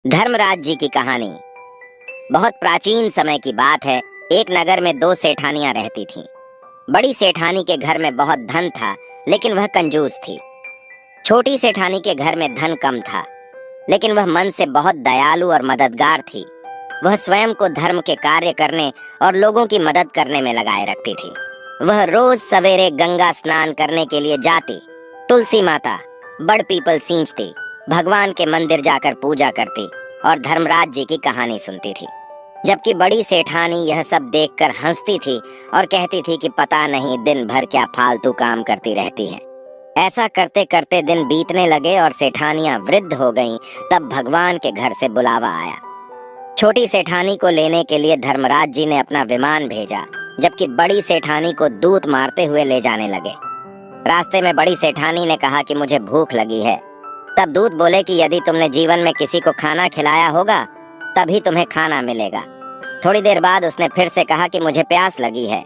धर्मराज जी की कहानी। बहुत प्राचीन समय की बात है। एक नगर में दो सेठानियां रहती थीं। बड़ी सेठानी के घर में बहुत धन था, लेकिन वह कंजूस थी। छोटी सेठानी के घर में धन कम था, लेकिन वह मन से बहुत दयालु और मददगार थी। वह स्वयं को धर्म के कार्य करने और लोगों की मदद करने में लगाए रखती थी। वह रोज सवेरे गंगा स्नान करने के लिए जाती, तुलसी माता, बड़ पीपल सींचती, भगवान के मंदिर जाकर पूजा करती और धर्मराज जी की कहानी सुनती थी। जबकि बड़ी सेठानी यह सब देखकर हंसती थी और कहती थी कि पता नहीं दिन भर क्या फालतू काम करती रहती है। ऐसा करते करते दिन बीतने लगे और सेठानियां वृद्ध हो गईं। तब भगवान के घर से बुलावा आया। छोटी सेठानी को लेने के लिए धर्मराज जी ने अपना विमान भेजा, जबकि बड़ी सेठानी को दूत मारते हुए ले जाने लगे। रास्ते में बड़ी सेठानी ने कहा कि मुझे भूख लगी है। तब दूत बोले कि यदि तुमने जीवन में किसी को खाना खिलाया होगा तभी तुम्हें खाना मिलेगा। थोड़ी देर बाद उसने फिर से कहा कि मुझे प्यास लगी है।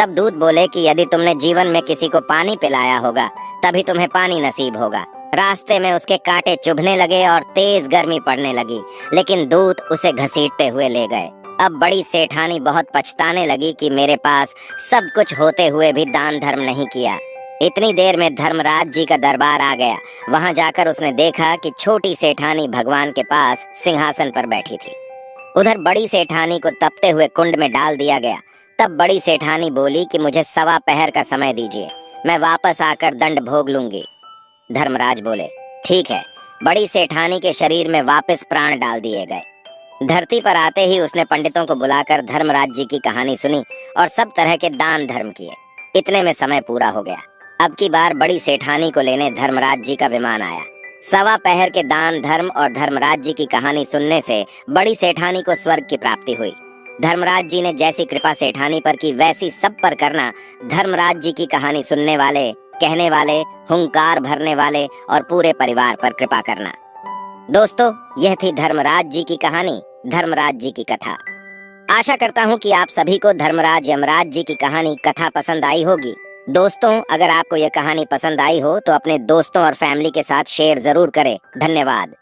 तब दूत बोले कि यदि तुमने जीवन में किसी को पानी पिलाया होगा तभी तुम्हें पानी नसीब होगा। रास्ते में उसके कांटे चुभने लगे और तेज गर्मी पड़ने लगी, लेकिन दूत उसे घसीटते हुए ले गए। अब बड़ी सेठानी बहुत पछताने लगी कि मेरे पास सब कुछ होते हुए भी दान धर्म नहीं किया। इतनी देर में धर्मराज जी का दरबार आ गया। वहां जाकर उसने देखा कि छोटी सेठानी भगवान के पास सिंहासन पर बैठी थी। उधर बड़ी सेठानी को तपते हुए कुंड में डाल दिया गया। तब बड़ी सेठानी बोली कि मुझे 1.25 का समय दीजिए, मैं वापस आकर दंड भोग लूंगी। धर्मराज बोले, ठीक है। बड़ी सेठानी के शरीर में वापस प्राण डाल दिए गए। धरती पर आते ही उसने पंडितों को बुलाकर धर्मराज जी की कहानी सुनी और सब तरह के दान धर्म किए। इतने में समय पूरा हो गया। अब की बार बड़ी सेठानी को लेने धर्मराज जी का विमान आया। 1.25 के दान धर्म और धर्मराज जी की कहानी सुनने से बड़ी सेठानी को स्वर्ग की प्राप्ति हुई। धर्मराज जी ने जैसी कृपा सेठानी पर की वैसी सब पर करना। धर्मराज जी की कहानी सुनने वाले, कहने वाले, हुंकार भरने वाले और पूरे परिवार पर कृपा करना। दोस्तों, यह थी धर्मराज जी की कहानी, धर्मराज जी की कथा। आशा करता हूँ कि आप सभी को धर्मराज यमराज जी की कहानी कथा पसंद आई होगी। दोस्तों, अगर आपको यह कहानी पसंद आई हो तो अपने दोस्तों और फैमिली के साथ शेयर जरूर करें। धन्यवाद।